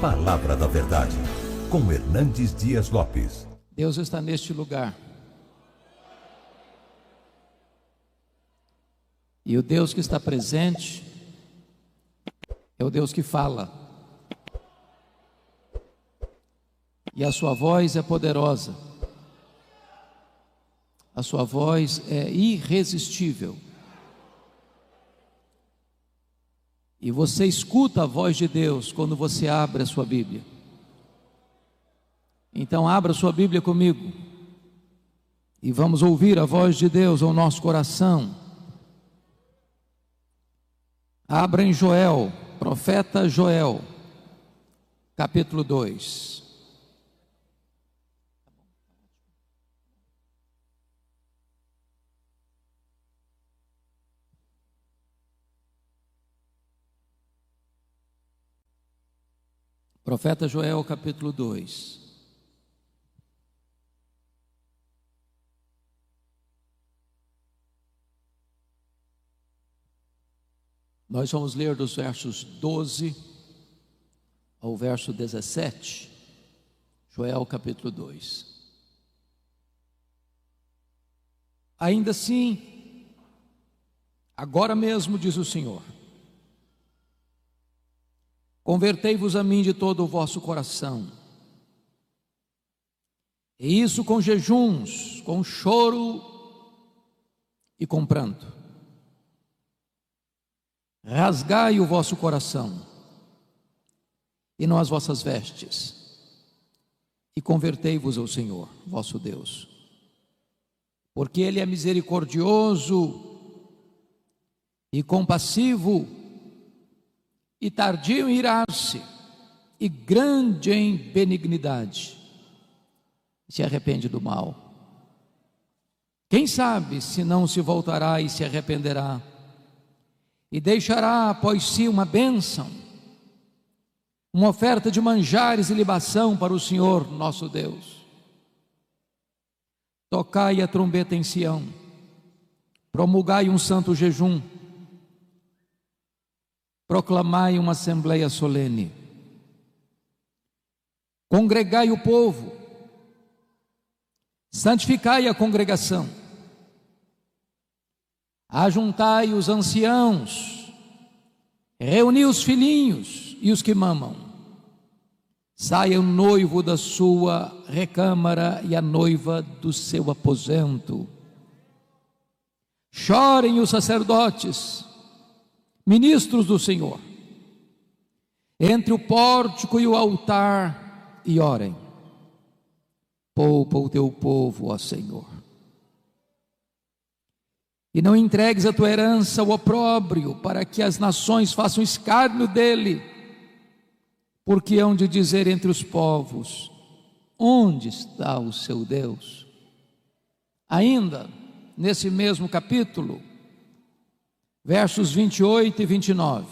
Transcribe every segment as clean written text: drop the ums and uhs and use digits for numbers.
Palavra da Verdade, com Hernandes Dias Lopes. Deus está neste lugar. E o Deus que está presente é o Deus que fala. E a sua voz é poderosa. A sua voz é irresistível. E você escuta a voz de Deus quando você abre a sua Bíblia. Então abra a sua Bíblia comigo e vamos ouvir a voz de Deus ao nosso coração. Abra em Joel, profeta Joel, capítulo 2. Profeta Joel, capítulo 2. Nós vamos ler dos versos 12 ao verso 17, Joel capítulo 2. Ainda assim, agora mesmo, diz o Senhor, convertei-vos a mim de todo o vosso coração, e isso com jejuns, com choro e com pranto. Rasgai o vosso coração e não as vossas vestes, e convertei-vos ao Senhor, vosso Deus, porque Ele é misericordioso e compassivo, e tardio em irar-se, e grande em benignidade, se arrepende do mal. Quem sabe se não se voltará e se arrependerá, e deixará após si uma bênção, uma oferta de manjares e libação para o Senhor nosso Deus. Tocai a trombeta em Sião, promulgai um santo jejum, proclamai uma assembleia solene, congregai o povo, santificai a congregação, ajuntai os anciãos, reuni os filhinhos e os que mamam. Saia o noivo da sua recâmara e a noiva do seu aposento. Chorem os sacerdotes, ministros do Senhor, entre o pórtico e o altar, e orem. Poupa o teu povo, ó Senhor, e não entregues a tua herança ao opróbrio, para que as nações façam escárnio dele, porque hão de dizer entre os povos: onde está o seu Deus? Ainda nesse mesmo capítulo, versos 28 e 29.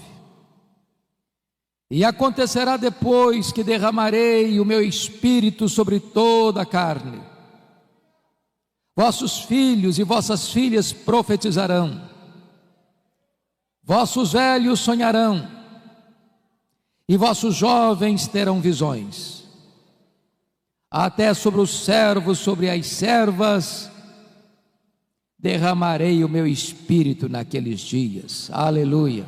E acontecerá depois que derramarei o meu espírito sobre toda a carne. Vossos filhos e vossas filhas profetizarão, vossos velhos sonharão, e vossos jovens terão visões. Até sobre os servos, sobre as servas, derramarei o meu espírito naqueles dias. Aleluia.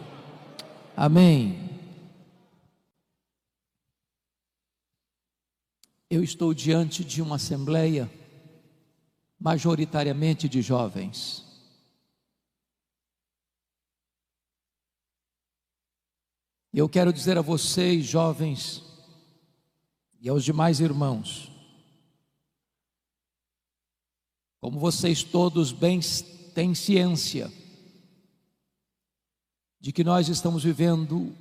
Amém. Eu estou diante de uma assembleia majoritariamente de jovens. Eu quero dizer a vocês, jovens, e aos demais irmãos, como vocês todos bem têm ciência de que nós estamos vivendo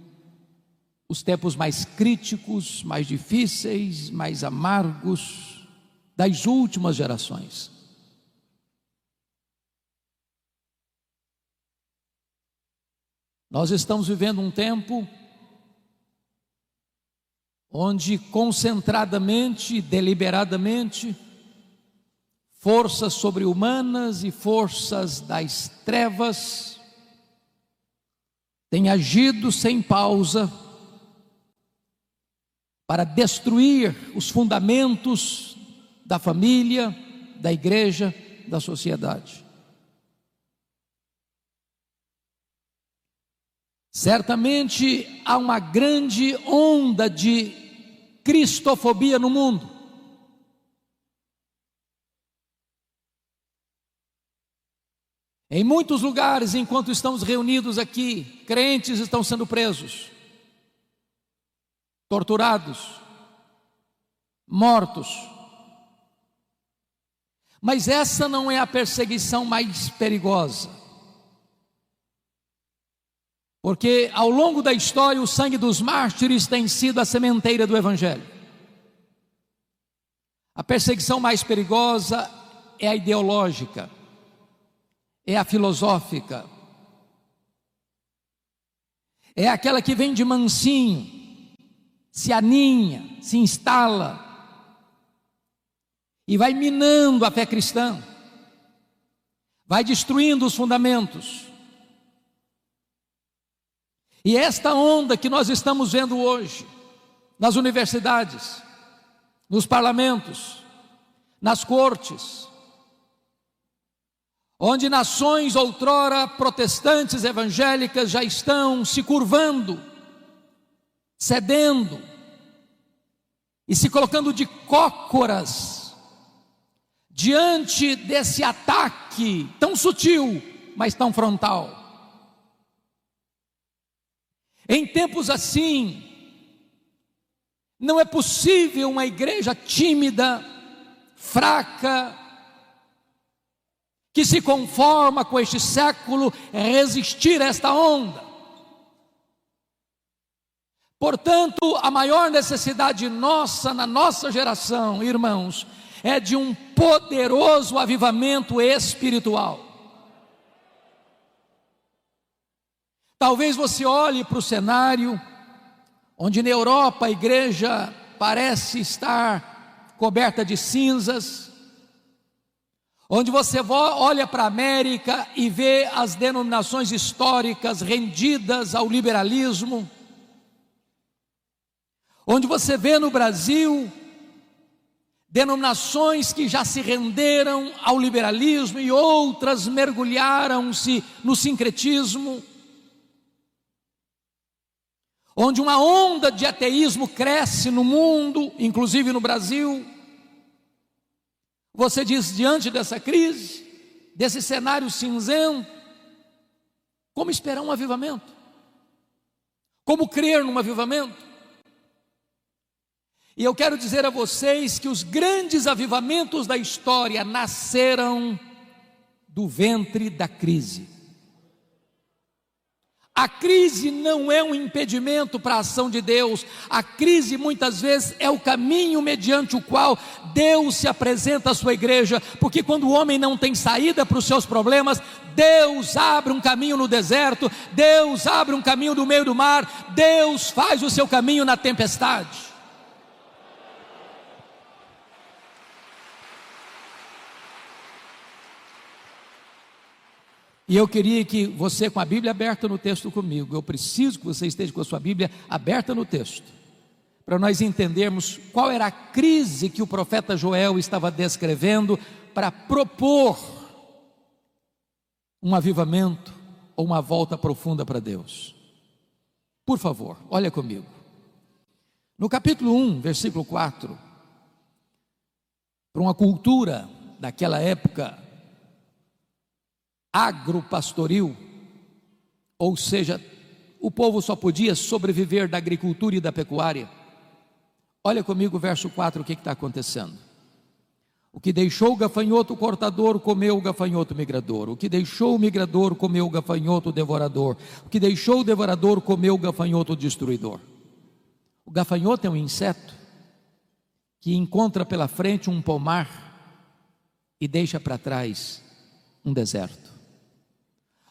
os tempos mais críticos, mais difíceis, mais amargos das últimas gerações. Nós estamos vivendo um tempo onde concentradamente e deliberadamente forças sobre-humanas e forças das trevas têm agido sem pausa para destruir os fundamentos da família, da igreja, da sociedade. Certamente há uma grande onda de cristofobia no mundo. Em muitos lugares, enquanto estamos reunidos aqui, crentes estão sendo presos, torturados, mortos. Mas essa não é a perseguição mais perigosa, porque ao longo da história o sangue dos mártires tem sido a sementeira do Evangelho. A perseguição mais perigosa é a ideológica, é a filosófica, é aquela que vem de mansinho, se aninha, se instala e vai minando a fé cristã, vai destruindo os fundamentos. E esta onda que nós estamos vendo hoje, nas universidades, nos parlamentos, nas cortes, onde nações outrora protestantes evangélicas já estão se curvando, cedendo e se colocando de cócoras diante desse ataque tão sutil, mas tão frontal. Em tempos assim, não é possível uma igreja tímida, fraca, que se conforma com este século, resistir a esta onda. Portanto, a maior necessidade nossa, na nossa geração, irmãos, é de um poderoso avivamento espiritual. Talvez você olhe para o cenário, onde na Europa a igreja parece estar coberta de cinzas, onde você olha para a América e vê as denominações históricas rendidas ao liberalismo, onde você vê no Brasil denominações que já se renderam ao liberalismo e outras mergulharam-se no sincretismo, onde uma onda de ateísmo cresce no mundo, inclusive no Brasil. Você diz, diante dessa crise, desse cenário cinzento, como esperar um avivamento? Como crer num avivamento? E eu quero dizer a vocês que os grandes avivamentos da história nasceram do ventre da crise. A crise não é um impedimento para a ação de Deus. A crise muitas vezes é o caminho mediante o qual Deus se apresenta à sua igreja, porque quando o homem não tem saída para os seus problemas, Deus abre um caminho no deserto, Deus abre um caminho no meio do mar, Deus faz o seu caminho na tempestade. E eu queria que você, com a Bíblia aberta no texto comigo, eu preciso que você esteja com a sua Bíblia aberta no texto, para nós entendermos qual era a crise que o profeta Joel estava descrevendo para propor um avivamento ou uma volta profunda para Deus. Por favor, olha comigo. No capítulo 1, versículo 4, para uma cultura daquela época agropastoril, ou seja, o povo só podia sobreviver da agricultura e da pecuária. Olha comigo o verso 4, o que está acontecendo? O que deixou o gafanhoto cortador, comeu o gafanhoto migrador. O que deixou o migrador, comeu o gafanhoto devorador. O que deixou o devorador, comeu o gafanhoto destruidor. O gafanhoto é um inseto que encontra pela frente um pomar e deixa para trás um deserto.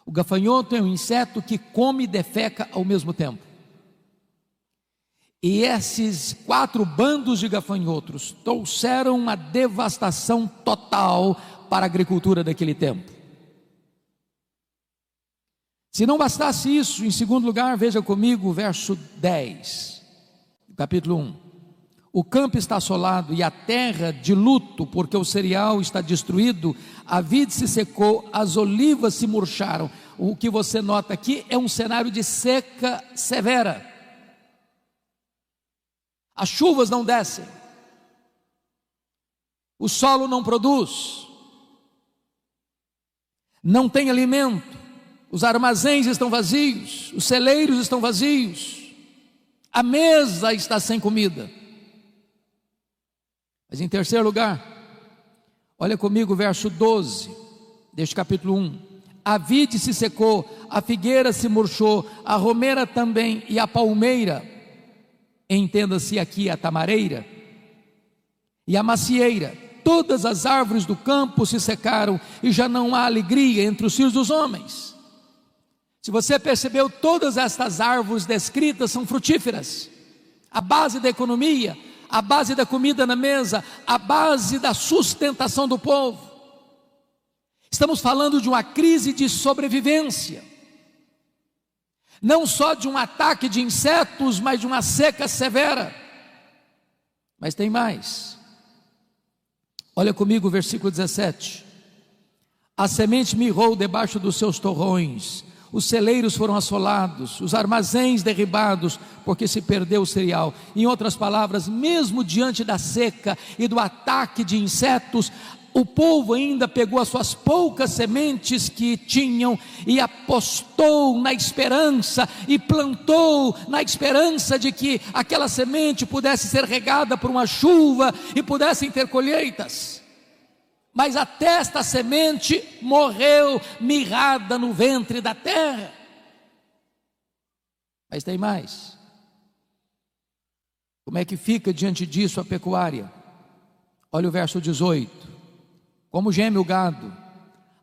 O gafanhoto é um inseto que come e defeca ao mesmo tempo. E esses 4 bandos de gafanhotos trouxeram uma devastação total para a agricultura daquele tempo. Se não bastasse isso, em segundo lugar, veja comigo o verso 10, capítulo 1. o campo está assolado e a terra de luto, porque o cereal está destruído, a vide se secou, as olivas se murcharam. O que você nota aqui é um cenário de seca severa. As chuvas não descem, o solo não produz, não tem alimento, os armazéns estão vazios, os celeiros estão vazios, a mesa está sem comida. Mas em terceiro lugar, olha comigo o verso 12 deste capítulo 1. A vide se secou, a figueira se murchou, a romeira também e a palmeira, entenda-se aqui a tamareira, e a macieira, todas as árvores do campo se secaram, e já não há alegria entre os filhos dos homens. Se você percebeu, todas estas árvores descritas são frutíferas, a base da economia, a base da comida na mesa, a base da sustentação do povo. Estamos falando de uma crise de sobrevivência, não só de um ataque de insetos, mas de uma seca severa. Mas tem mais. Olha comigo o versículo 17. A semente mirrou debaixo dos seus torrões, os celeiros foram assolados, os armazéns derribados, porque se perdeu o cereal. Em outras palavras, mesmo diante da seca e do ataque de insetos, o povo ainda pegou as suas poucas sementes que tinham e apostou na esperança e plantou na esperança de que aquela semente pudesse ser regada por uma chuva e pudessem ter colheitas. Mas até esta semente morreu mirrada no ventre da terra. Mas tem mais. Como é que fica diante disso a pecuária? Olha o verso 18. Como geme o gado,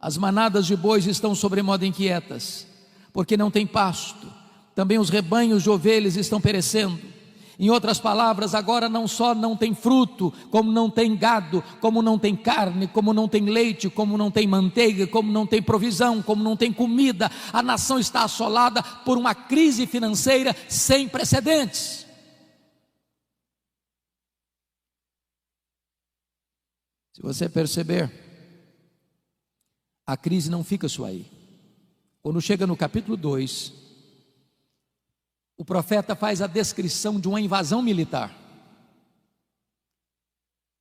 as manadas de bois estão sobremodo inquietas, porque não tem pasto, também os rebanhos de ovelhas estão perecendo. Em outras palavras, agora não só não tem fruto, como não tem gado, como não tem carne, como não tem leite, como não tem manteiga, como não tem provisão, como não tem comida. A nação está assolada por uma crise financeira sem precedentes. Se você perceber, a crise não fica só aí. Quando chega no capítulo 2, o profeta faz a descrição de uma invasão militar.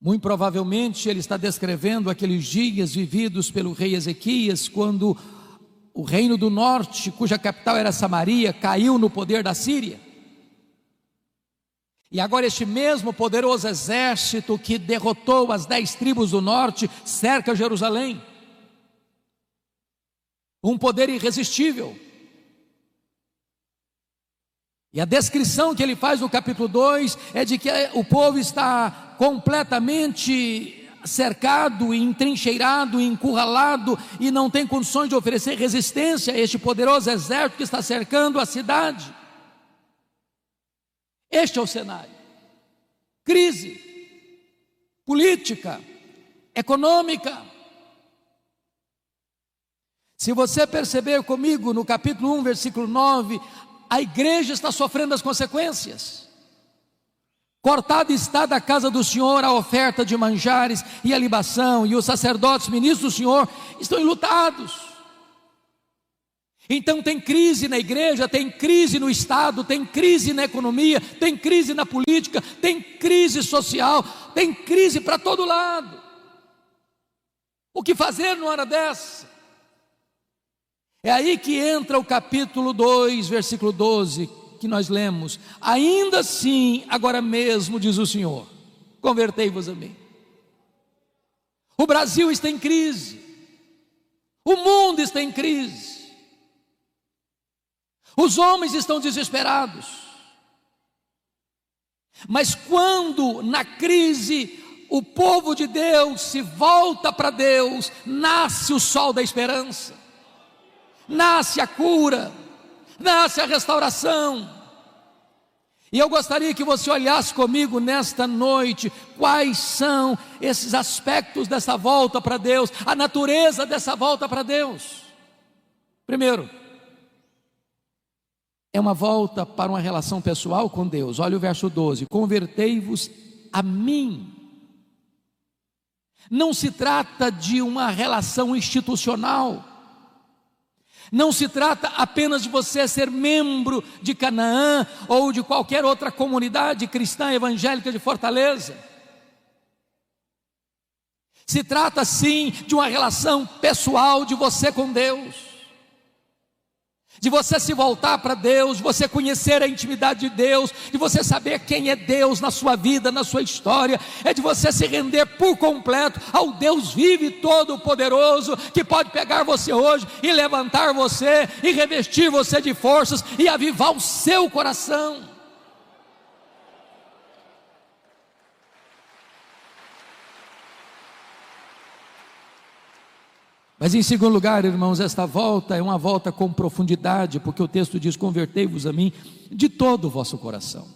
Muito provavelmente ele está descrevendo aqueles dias vividos pelo rei Ezequias, quando o reino do norte, cuja capital era Samaria, caiu no poder da Síria. E agora este mesmo poderoso exército que derrotou as 10 tribos do norte, cerca Jerusalém. Um poder irresistível. E a descrição que ele faz no capítulo 2 é de que o povo está completamente cercado, entrincheirado, encurralado e não tem condições de oferecer resistência a este poderoso exército que está cercando a cidade. Este é o cenário. Crise política, econômica. Se você perceber comigo no capítulo 1, versículo 9, a igreja está sofrendo as consequências. Cortada está da casa do Senhor a oferta de manjares e a libação, e os sacerdotes, ministros do Senhor, estão enlutados. Então tem crise na igreja, tem crise no Estado, tem crise na economia, tem crise na política, tem crise social, tem crise para todo lado. O que fazer numa hora dessa? É aí que entra o capítulo 2, versículo 12, que nós lemos. Ainda assim, agora mesmo, diz o Senhor, convertei-vos a mim. O Brasil está em crise, o mundo está em crise, os homens estão desesperados. Mas quando na crise o povo de Deus se volta para Deus, nasce o sol da esperança. Nasce a cura, nasce a restauração. E eu gostaria que você olhasse comigo nesta noite, quais são esses aspectos dessa volta para Deus, a natureza dessa volta para Deus. Primeiro, é uma volta para uma relação pessoal com Deus. Olha o verso 12, convertei-vos a mim. Não se trata de uma relação institucional. Não se trata apenas de você ser membro de Canaã ou de qualquer outra comunidade cristã evangélica de Fortaleza. Se trata sim de uma relação pessoal de você com Deus, de você se voltar para Deus, de você conhecer a intimidade de Deus, de você saber quem é Deus na sua vida, na sua história, é de você se render por completo ao Deus vivo e todo-poderoso, que pode pegar você hoje e levantar você, e revestir você de forças, e avivar o seu coração. Mas em segundo lugar, irmãos, esta volta é uma volta com profundidade, porque o texto diz: convertei-vos a mim de todo o vosso coração.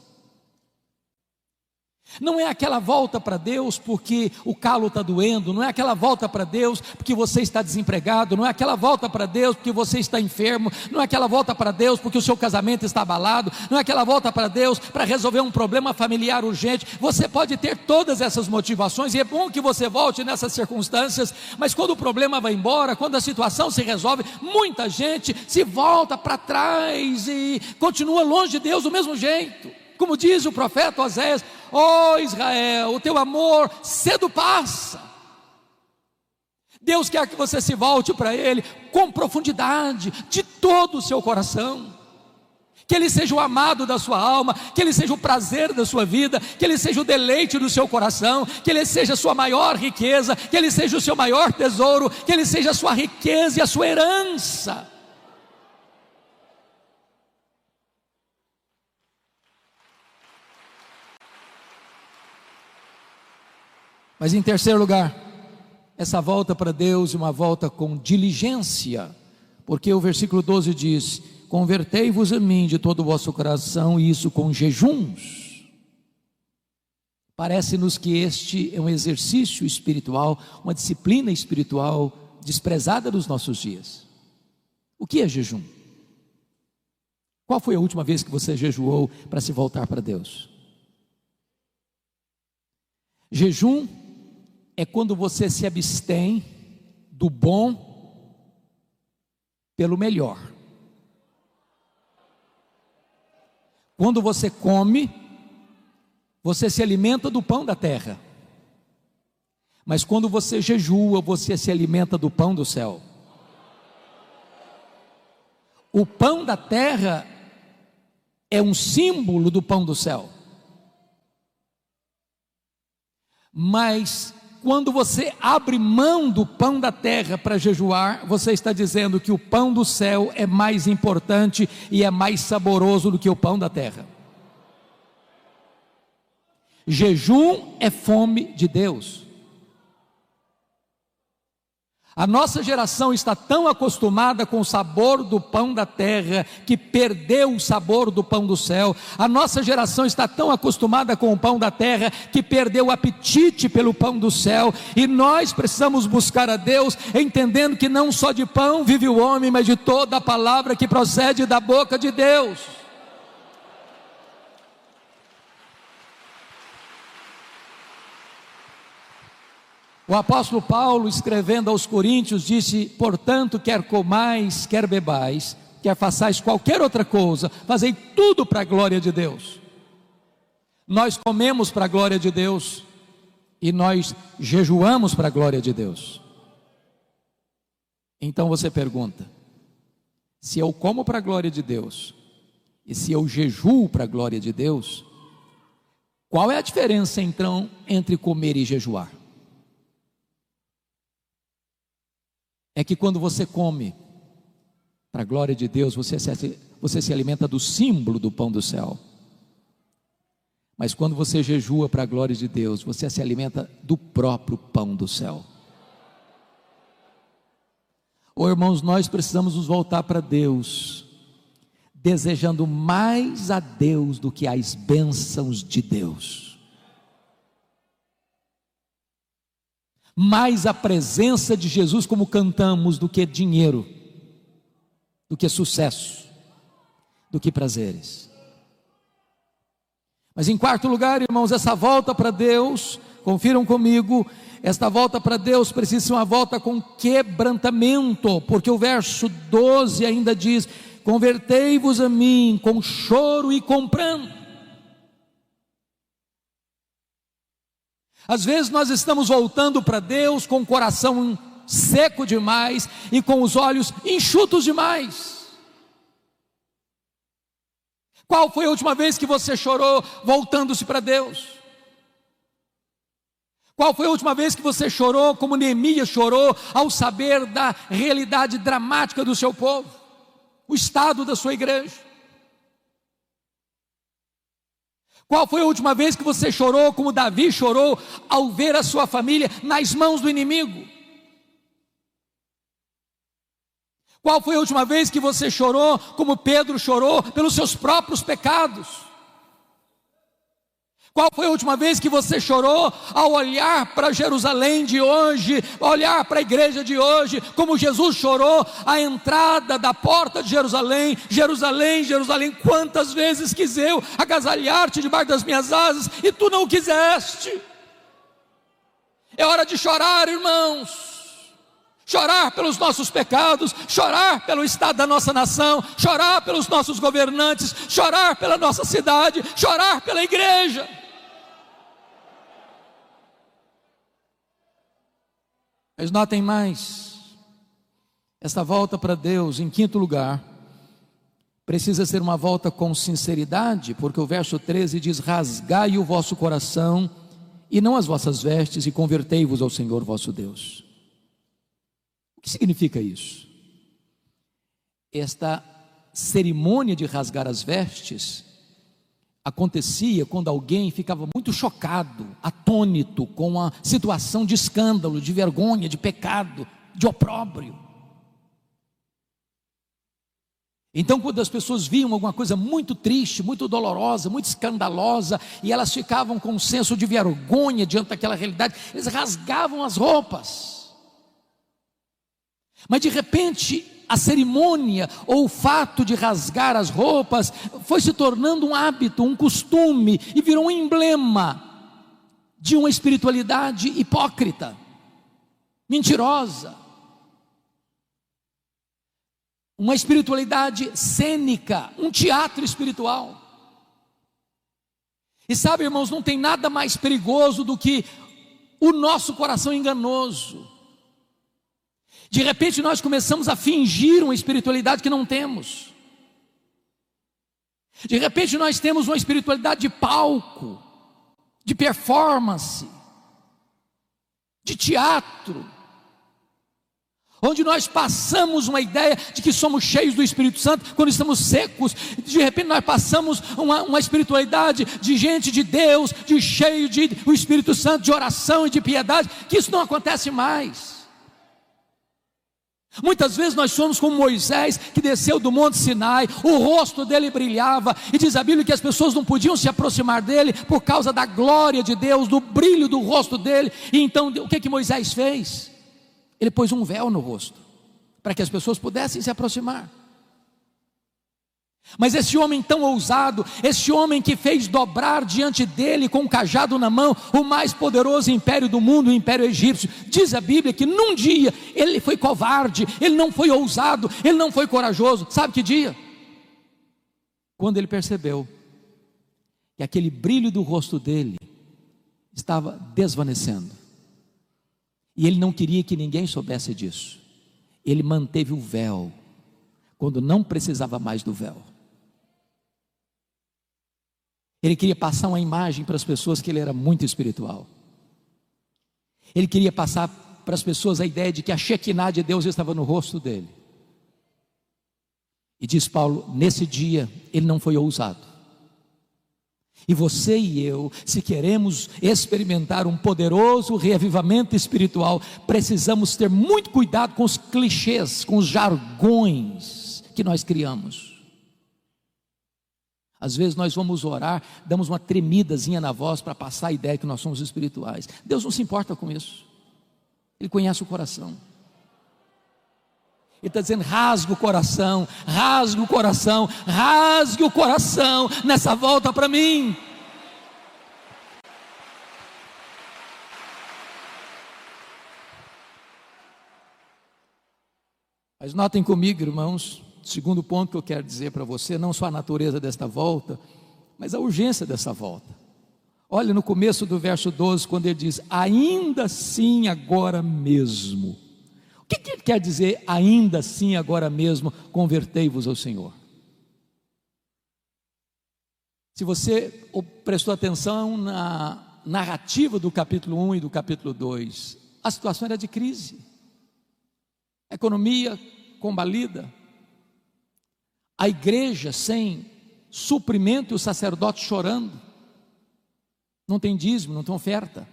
Não é aquela volta para Deus porque o calo está doendo, não é aquela volta para Deus porque você está desempregado, não é aquela volta para Deus porque você está enfermo, não é aquela volta para Deus porque o seu casamento está abalado, não é aquela volta para Deus para resolver um problema familiar urgente. Você pode ter todas essas motivações, e é bom que você volte nessas circunstâncias, mas quando o problema vai embora, quando a situação se resolve, muita gente se volta para trás e continua longe de Deus do mesmo jeito. Como diz o profeta Oséias: ó Israel, o teu amor cedo passa. Deus quer que você se volte para Ele com profundidade, de todo o seu coração, que Ele seja o amado da sua alma, que Ele seja o prazer da sua vida, que Ele seja o deleite do seu coração, que Ele seja a sua maior riqueza, que Ele seja o seu maior tesouro, que Ele seja a sua riqueza e a sua herança. Mas em terceiro lugar, essa volta para Deus é uma volta com diligência, porque o versículo 12 diz: convertei-vos a mim de todo o vosso coração, e isso com jejuns. Parece-nos que este é um exercício espiritual, uma disciplina espiritual desprezada nos nossos dias. O que é jejum? Qual foi a última vez que você jejuou para se voltar para Deus? Jejum é quando você se abstém do bom pelo melhor. Quando você come, você se alimenta do pão da terra. Mas quando você jejua, você se alimenta do pão do céu. O pão da terra é um símbolo do pão do céu. Mas quando você abre mão do pão da terra para jejuar, você está dizendo que o pão do céu é mais importante e é mais saboroso do que o pão da terra. Jejum é fome de Deus. A nossa geração está tão acostumada com o sabor do pão da terra que perdeu o sabor do pão do céu. A nossa geração está tão acostumada com o pão da terra que perdeu o apetite pelo pão do céu. E nós precisamos buscar a Deus, entendendo que não só de pão vive o homem, mas de toda a palavra que procede da boca de Deus. O apóstolo Paulo, escrevendo aos Coríntios, disse: portanto, quer comais, quer bebais, quer façais qualquer outra coisa, fazei tudo para a glória de Deus. Nós comemos para a glória de Deus e nós jejuamos para a glória de Deus. Então você pergunta: se eu como para a glória de Deus e se eu jejuo para a glória de Deus, qual é a diferença então entre comer e jejuar? É que quando você come para a glória de Deus, você se alimenta do símbolo do pão do céu. Mas quando você jejua para a glória de Deus, você se alimenta do próprio pão do céu. Oh, irmãos, nós precisamos nos voltar para Deus, desejando mais a Deus do que as bênçãos de Deus. Mais a presença de Jesus, como cantamos, do que dinheiro, do que sucesso, do que prazeres. Mas em quarto lugar, irmãos, essa volta para Deus, confiram comigo, esta volta para Deus precisa ser uma volta com quebrantamento, porque o verso 12 ainda diz: convertei-vos a mim com choro e com pranto. Às vezes nós estamos voltando para Deus com o coração seco demais e com os olhos enxutos demais. Qual foi a última vez que você chorou voltando-se para Deus? Qual foi a última vez que você chorou como Neemias chorou ao saber da realidade dramática do seu povo, o estado da sua igreja? Qual foi a última vez que você chorou como Davi chorou ao ver a sua família nas mãos do inimigo? Qual foi a última vez que você chorou como Pedro chorou pelos seus próprios pecados? Qual foi a última vez que você chorou ao olhar para Jerusalém de hoje, olhar para a igreja de hoje, como Jesus chorou à entrada da porta de Jerusalém? Jerusalém, Jerusalém, quantas vezes quis eu agasalhar-te debaixo das minhas asas e tu não quiseste. É hora de chorar, irmãos. Chorar pelos nossos pecados, chorar pelo estado da nossa nação, chorar pelos nossos governantes, chorar pela nossa cidade, chorar pela igreja. Mas notem mais, esta volta para Deus, em quinto lugar, precisa ser uma volta com sinceridade, porque o verso 13 diz: rasgai o vosso coração e não as vossas vestes, e convertei-vos ao Senhor vosso Deus. O que significa isso? Esta cerimônia de rasgar as vestes acontecia quando alguém ficava muito chocado, atônito com a situação de escândalo, de vergonha, de pecado, de opróbrio. Então, quando as pessoas viam alguma coisa muito triste, muito dolorosa, muito escandalosa, e elas ficavam com um senso de vergonha diante daquela realidade, eles rasgavam as roupas. Mas de repente, a cerimônia ou o fato de rasgar as roupas foi se tornando um hábito, um costume, e virou um emblema de uma espiritualidade hipócrita, mentirosa, uma espiritualidade cênica, um teatro espiritual. E sabe, irmãos, não tem nada mais perigoso do que o nosso coração enganoso. De repente nós começamos a fingir uma espiritualidade que não temos. De repente nós temos uma espiritualidade de palco, de performance, de teatro, onde nós passamos uma ideia de que somos cheios do Espírito Santo quando estamos secos. De repente nós passamos uma espiritualidade de gente de Deus, de cheio do Espírito Santo, de oração e de piedade, que isso não acontece mais. Muitas vezes nós somos como Moisés, que desceu do monte Sinai, o rosto dele brilhava, e diz a Bíblia que as pessoas não podiam se aproximar dele por causa da glória de Deus, do brilho do rosto dele. E então o que Moisés fez? Ele pôs um véu no rosto, para que as pessoas pudessem se aproximar. Mas esse homem tão ousado, esse homem que fez dobrar diante dele com um cajado na mão o mais poderoso império do mundo, o império egípcio, diz a Bíblia que num dia ele foi covarde, ele não foi ousado, ele não foi corajoso. Sabe que dia? Quando ele percebeu que aquele brilho do rosto dele estava desvanecendo, e ele não queria que ninguém soubesse disso. Ele manteve o véu quando não precisava mais do véu. Ele queria passar uma imagem para as pessoas que ele era muito espiritual. Ele queria passar para as pessoas a ideia de que a Shekinah de Deus estava no rosto dele. E diz Paulo, nesse dia ele não foi ousado. E você e eu, se queremos experimentar um poderoso reavivamento espiritual, precisamos ter muito cuidado com os clichês, com os jargões que nós criamos. Às vezes nós vamos orar, damos uma tremidazinha na voz para passar a ideia que nós somos espirituais. Deus não se importa com isso. Ele conhece o coração. Ele está dizendo, rasgue o coração, rasgue o coração, rasgue o coração nessa volta para mim. Mas notem comigo, irmãos, segundo ponto que eu quero dizer para você, não só a natureza desta volta, mas a urgência dessa volta. Olha no começo do verso 12, quando ele diz: ainda assim agora mesmo. O que ele quer dizer, ainda assim agora mesmo, convertei-vos ao Senhor? Se você prestou atenção na narrativa do capítulo 1 e do capítulo 2, a situação era de crise, a economia combalida, a igreja sem suprimento e o sacerdote chorando, não tem dízimo, não tem oferta.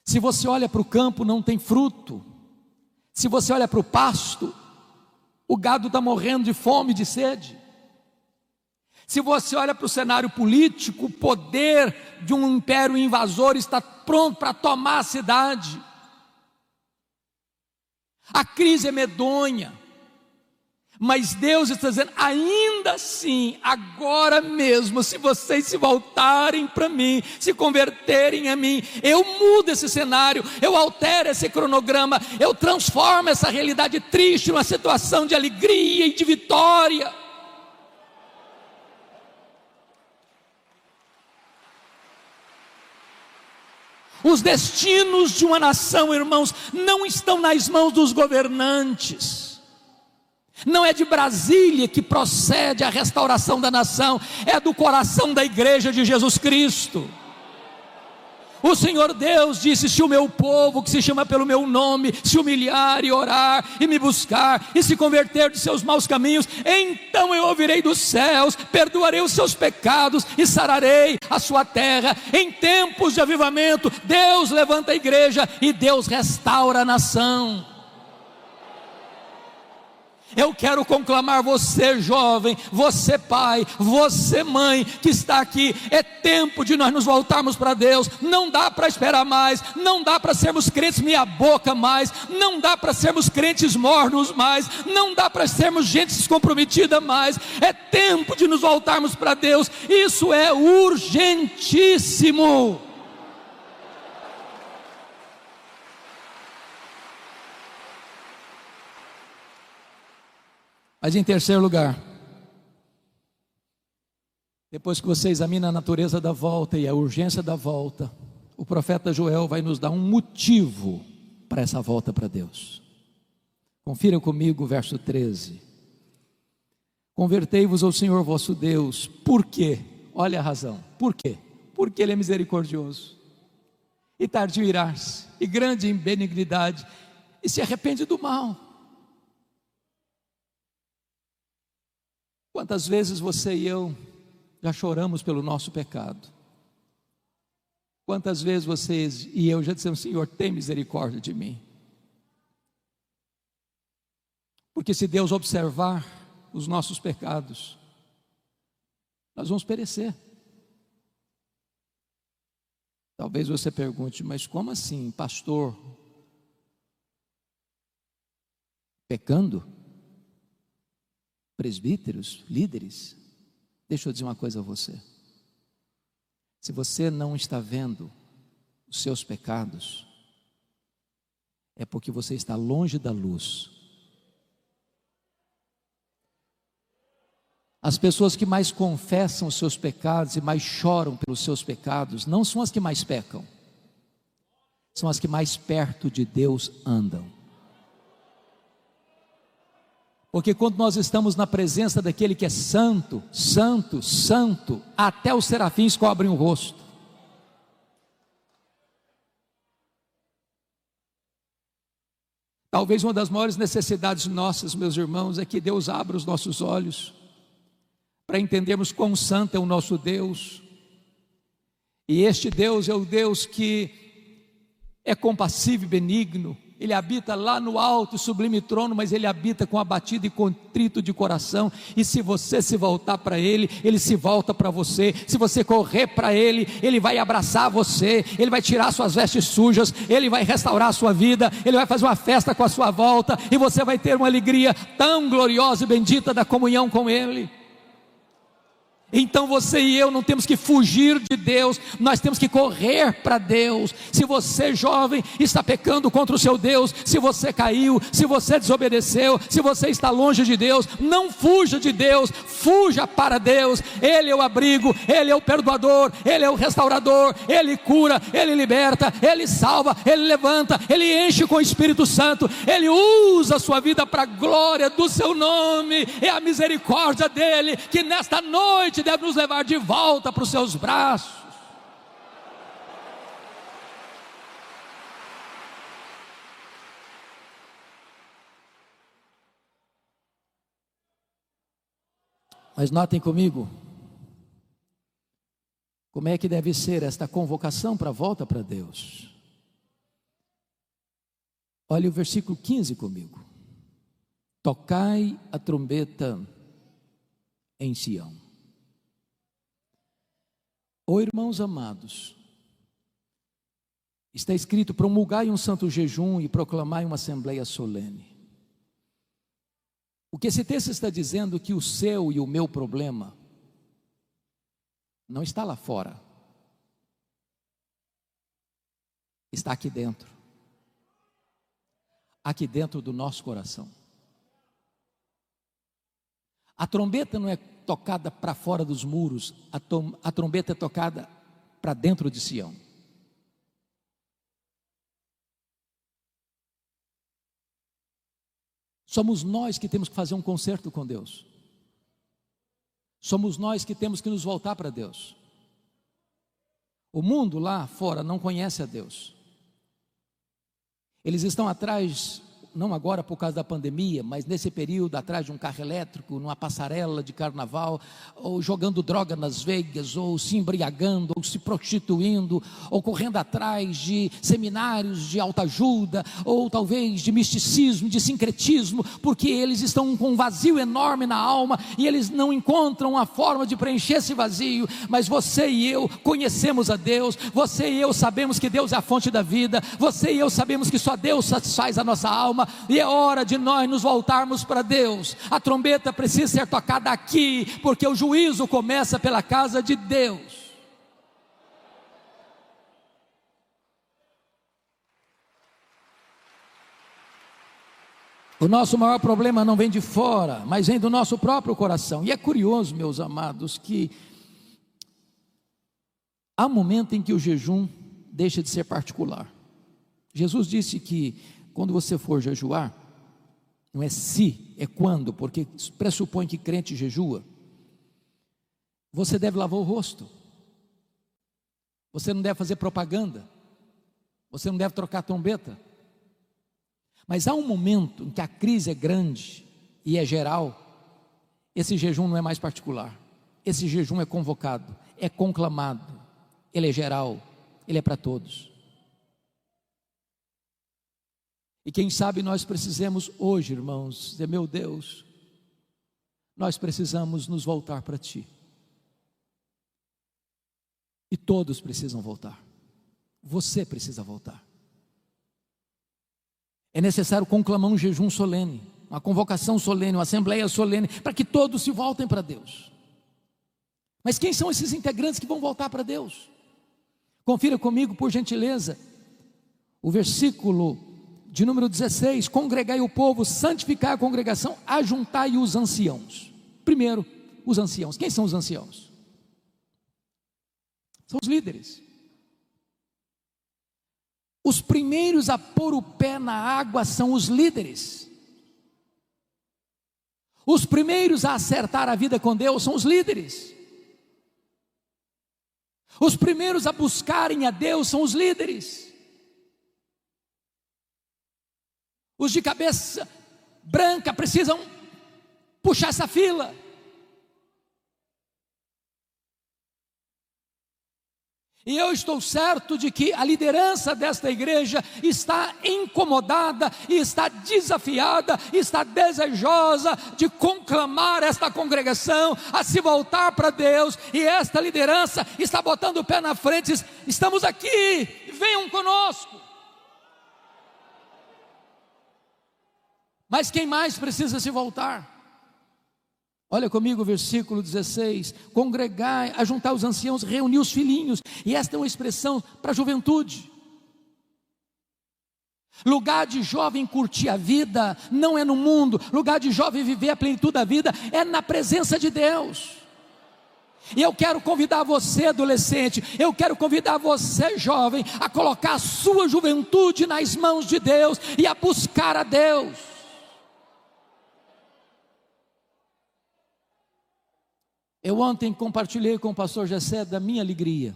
Se você olha para o campo, não tem fruto. Se você olha para o pasto, o gado está morrendo de fome e de sede. Se você olha para o cenário político, o poder de um império invasor está pronto para tomar a cidade. A crise é medonha, mas Deus está dizendo: ainda assim, agora mesmo, se vocês se voltarem para mim, se converterem a mim, eu mudo esse cenário, eu altero esse cronograma, eu transformo essa realidade triste numa situação de alegria e de vitória. Os destinos de uma nação, irmãos, não estão nas mãos dos governantes. Não é de Brasília que procede a restauração da nação, é do coração da igreja de Jesus Cristo. O Senhor Deus disse: se o meu povo, que se chama pelo meu nome, se humilhar e orar e me buscar e se converter de seus maus caminhos, então eu ouvirei dos céus, perdoarei os seus pecados e sararei a sua terra. Em tempos de avivamento, Deus levanta a igreja e Deus restaura a nação. Eu quero conclamar você, jovem, você pai, você mãe que está aqui. É tempo de nós nos voltarmos para Deus. Não dá para esperar mais, não dá para sermos crentes meia boca mais, não dá para sermos crentes mornos mais, não dá para sermos gente descomprometida mais. É tempo de nos voltarmos para Deus. Isso é urgentíssimo. Mas em terceiro lugar, depois que você examina a natureza da volta e a urgência da volta, o profeta Joel vai nos dar um motivo para essa volta para Deus. Confira comigo o verso 13. Convertei-vos ao Senhor vosso Deus. Por quê? Olha a razão. Por quê? Porque Ele é misericordioso e tardio em irar-se, e grande em benignidade, e se arrepende do mal. Quantas vezes você e eu já choramos pelo nosso pecado? Quantas vezes vocês e eu já dissemos: Senhor, tem misericórdia de mim? Porque se Deus observar os nossos pecados, nós vamos perecer. Talvez você pergunte: mas como assim, pastor? Pecando? Presbíteros, líderes? Deixa eu dizer uma coisa a você. Se você não está vendo os seus pecados, é porque você está longe da luz. As pessoas que mais confessam os seus pecados e mais choram pelos seus pecados, não são as que mais pecam, são as que mais perto de Deus andam. Porque quando nós estamos na presença daquele que é santo, santo, santo, até os serafins cobrem o rosto. Talvez uma das maiores necessidades nossas, meus irmãos, é que Deus abra os nossos olhos para entendermos quão santo é o nosso Deus. E este Deus é o Deus que é compassivo e benigno. Ele habita lá no alto e sublime trono, mas Ele habita com abatido e contrito de coração. E se você se voltar para Ele, Ele se volta para você. Se você correr para Ele, Ele vai abraçar você, Ele vai tirar suas vestes sujas, Ele vai restaurar a sua vida, Ele vai fazer uma festa com a sua volta, e você vai ter uma alegria tão gloriosa e bendita da comunhão com Ele. Então você e eu não temos que fugir de Deus, nós temos que correr para Deus. Se você, jovem, está pecando contra o seu Deus, se você caiu, se você desobedeceu, se você está longe de Deus, não fuja de Deus, fuja para Deus. Ele é o abrigo, Ele é o perdoador, Ele é o restaurador, Ele cura, Ele liberta, Ele salva, Ele levanta, Ele enche com o Espírito Santo, Ele usa a sua vida para a glória do seu nome. É a misericórdia dEle que nesta noite deve nos levar de volta para os seus braços. Mas notem comigo, como é que deve ser esta convocação para a volta para Deus. Olha o versículo 15 comigo. Tocai a trombeta em Sião. Oh, irmãos amados, está escrito: promulgai um santo jejum e proclamai uma assembleia solene. O que esse texto está dizendo é que o seu e o meu problema não está lá fora, está aqui dentro do nosso coração. A trombeta não é tocada para fora dos muros, a trombeta é tocada para dentro de Sião. Somos nós que temos que fazer um concerto com Deus. Somos nós que temos que nos voltar para Deus. O mundo lá fora não conhece a Deus. Eles estão atrás, não agora por causa da pandemia, mas nesse período atrás de um carro elétrico, numa passarela de carnaval, ou jogando droga nas veias, ou se embriagando, ou se prostituindo, ou correndo atrás de seminários de autoajuda, ou talvez de misticismo, de sincretismo, porque eles estão com um vazio enorme na alma, e eles não encontram a forma de preencher esse vazio. Mas você e eu conhecemos a Deus, você e eu sabemos que Deus é a fonte da vida, você e eu sabemos que só Deus satisfaz a nossa alma, e é hora de nós nos voltarmos para Deus. A trombeta precisa ser tocada aqui, porque o juízo começa pela casa de Deus. O nosso maior problema não vem de fora, mas vem do nosso próprio coração. E é curioso, meus amados, que há um momento em que o jejum deixa de ser particular. Jesus disse que quando você for jejuar, não é se, é quando, porque pressupõe que crente jejua. Você deve lavar o rosto, você não deve fazer propaganda, você não deve trocar trombeta. Mas há um momento em que a crise é grande e é geral. Esse jejum não é mais particular, esse jejum é convocado, é conclamado, ele é geral, ele é para todos. E quem sabe nós precisamos hoje, irmãos, dizer: meu Deus, nós precisamos nos voltar para Ti. E todos precisam voltar. Você precisa voltar. É necessário conclamar um jejum solene, uma convocação solene, uma assembleia solene, para que todos se voltem para Deus. Mas quem são esses integrantes que vão voltar para Deus? Confira comigo, por gentileza, o versículo de número 16: congregai o povo, santificai a congregação, ajuntai os anciãos. Primeiro, os anciãos. Quem são os anciãos? São os líderes. Os primeiros a pôr o pé na água são os líderes. Os primeiros a acertar a vida com Deus são os líderes. Os primeiros a buscarem a Deus são os líderes. Os de cabeça branca precisam puxar essa fila. E eu estou certo de que a liderança desta igreja está incomodada, e está desafiada, está desejosa de conclamar esta congregação a se voltar para Deus. E esta liderança está botando o pé na frente: estamos aqui, venham conosco. Mas quem mais precisa se voltar? Olha comigo o versículo 16: congregai, ajuntar os anciãos, reunir os filhinhos. E esta é uma expressão para a juventude. Lugar de jovem curtir a vida não é no mundo. Lugar de jovem viver a plenitude da vida é na presença de Deus. E eu quero convidar você, adolescente, eu quero convidar você, jovem, a colocar a sua juventude nas mãos de Deus e a buscar a Deus. Eu ontem compartilhei com o pastor Gessé da minha alegria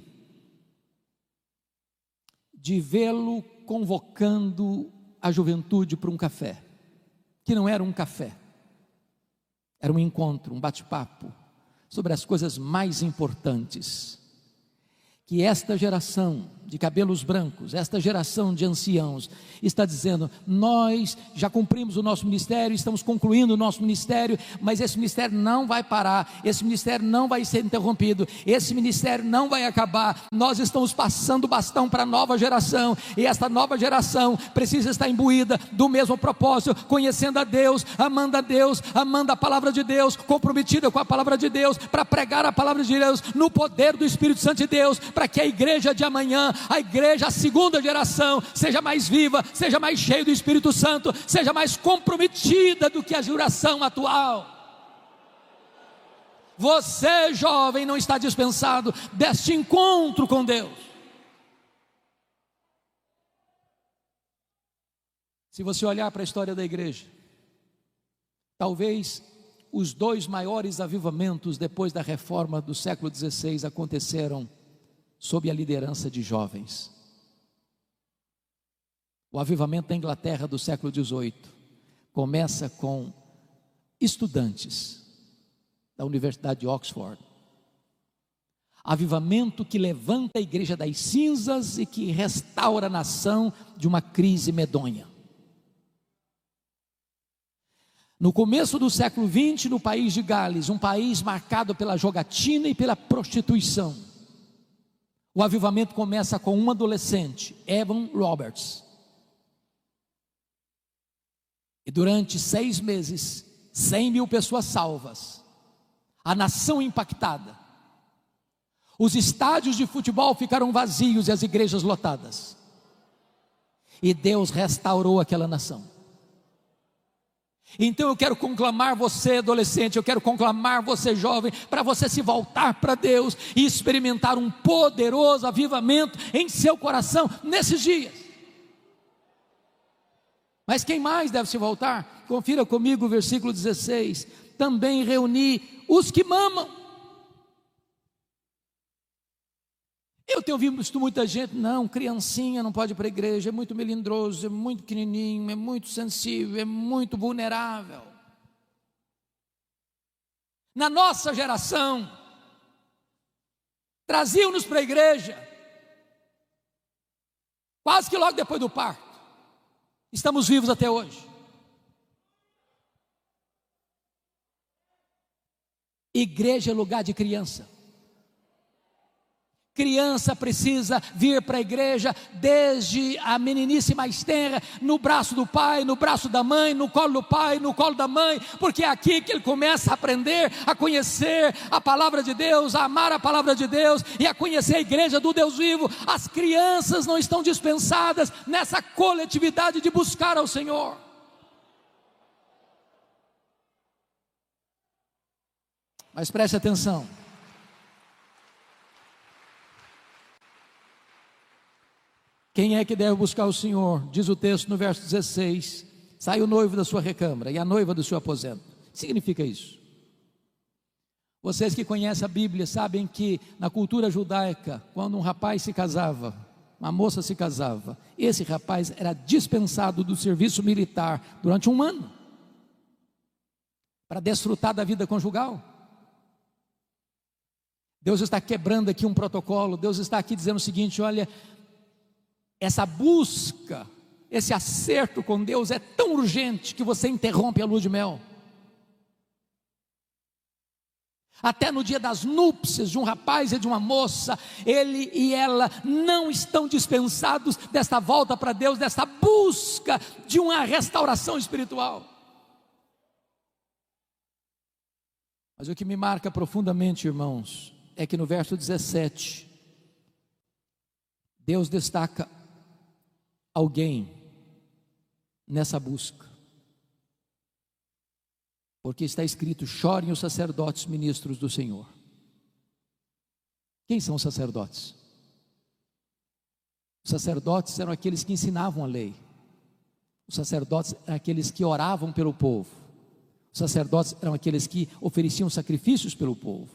de vê-lo convocando a juventude para um café, que não era um café, era um encontro, um bate-papo sobre as coisas mais importantes, que esta geração de cabelos brancos, esta geração de anciãos está dizendo: nós já cumprimos o nosso ministério, estamos concluindo o nosso ministério, mas esse ministério não vai parar, esse ministério não vai ser interrompido, esse ministério não vai acabar. Nós estamos passando o bastão para a nova geração, e esta nova geração precisa estar imbuída do mesmo propósito, conhecendo a Deus, amando a palavra de Deus, comprometida com a palavra de Deus, para pregar a palavra de Deus no poder do Espírito Santo de Deus, para que a igreja de amanhã, a igreja, a segunda geração, seja mais viva, seja mais cheia do Espírito Santo, seja mais comprometida do que a geração atual. Você, jovem, não está dispensado deste encontro com Deus. Se você olhar para a história da igreja, talvez os dois maiores avivamentos depois da reforma do século XVI aconteceram sob a liderança de jovens. O avivamento da Inglaterra do século XVIII começa com estudantes da Universidade de Oxford. Avivamento que levanta a igreja das cinzas e que restaura a nação de uma crise medonha. No começo do século XX, no país de Gales, um país marcado pela jogatina e pela prostituição, o avivamento começa com um adolescente, Evan Roberts. E durante 6 meses, 100.000 pessoas salvas, a nação impactada, os estádios de futebol ficaram vazios e as igrejas lotadas, e Deus restaurou aquela nação. Então eu quero conclamar você, adolescente, eu quero conclamar você, jovem, para você se voltar para Deus e experimentar um poderoso avivamento em seu coração nesses dias. Mas quem mais deve se voltar? Confira comigo o versículo 16: também reuni os que mamam. Eu tenho visto muita gente: não, criancinha não pode ir para a igreja, é muito melindroso, é muito pequenininho, é muito sensível, é muito vulnerável. Na nossa geração, traziam-nos para a igreja, quase que logo depois do parto. Estamos vivos até hoje. Igreja é lugar de criança. Criança precisa vir para a igreja desde a meninice mais tenra, no braço do pai, no braço da mãe, no colo do pai, no colo da mãe, porque é aqui que ele começa a aprender, a conhecer a palavra de Deus, a amar a palavra de Deus e a conhecer a igreja do Deus vivo. As crianças não estão dispensadas nessa coletividade de buscar ao Senhor. Mas preste atenção. Quem é que deve buscar o Senhor? Diz o texto no verso 16: sai o noivo da sua recâmara e a noiva do seu aposento. O que significa isso? Vocês que conhecem a Bíblia sabem que na cultura judaica, quando um rapaz se casava, uma moça se casava, esse rapaz era dispensado do serviço militar durante 1 ano, para desfrutar da vida conjugal. Deus está quebrando aqui um protocolo. Deus está aqui dizendo o seguinte: olha, essa busca, esse acerto com Deus é tão urgente que você interrompe a lua de mel. Até no dia das núpcias de um rapaz e de uma moça, ele e ela não estão dispensados desta volta para Deus, desta busca de uma restauração espiritual. Mas o que me marca profundamente, irmãos, é que no verso 17, Deus destaca alguém nessa busca, porque está escrito: chorem os sacerdotes ministros do Senhor. Quem são os sacerdotes? Os sacerdotes eram aqueles que ensinavam a lei. Os sacerdotes eram aqueles que oravam pelo povo. Os sacerdotes eram aqueles que ofereciam sacrifícios pelo povo.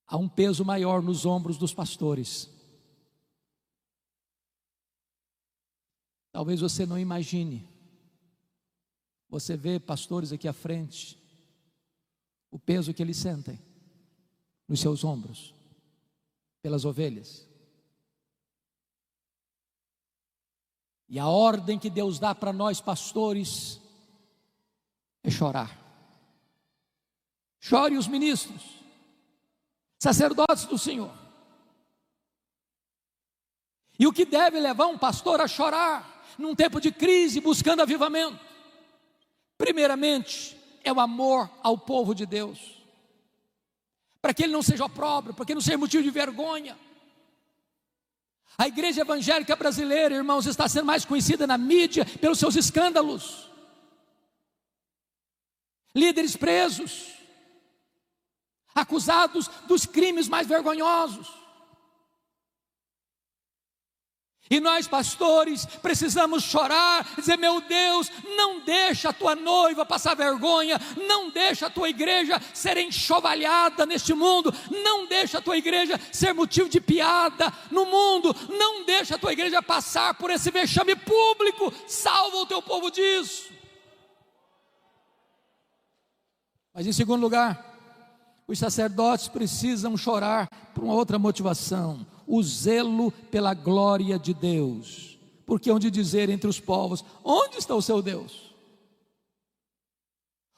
Há um peso maior nos ombros dos pastores. Talvez você não imagine. Você vê pastores aqui à frente, o peso que eles sentem nos seus ombros, pelas ovelhas. E a ordem que Deus dá para nós pastores é chorar. Chore os ministros, sacerdotes do Senhor. E o que deve levar um pastor a chorar num tempo de crise, buscando avivamento? Primeiramente, é o amor ao povo de Deus, para que ele não seja opróbrio, para que não seja motivo de vergonha. A igreja evangélica brasileira, irmãos, está sendo mais conhecida na mídia pelos seus escândalos, líderes presos, acusados dos crimes mais vergonhosos. E nós pastores precisamos chorar, dizer: meu Deus, não deixa a tua noiva passar vergonha, não deixa a tua igreja ser enxovalhada neste mundo, não deixa a tua igreja ser motivo de piada no mundo, não deixa a tua igreja passar por esse vexame público. Salva o teu povo disso. Mas em segundo lugar, os sacerdotes precisam chorar por uma outra motivação: o zelo pela glória de Deus. Porque hão de dizer entre os povos: onde está o seu Deus?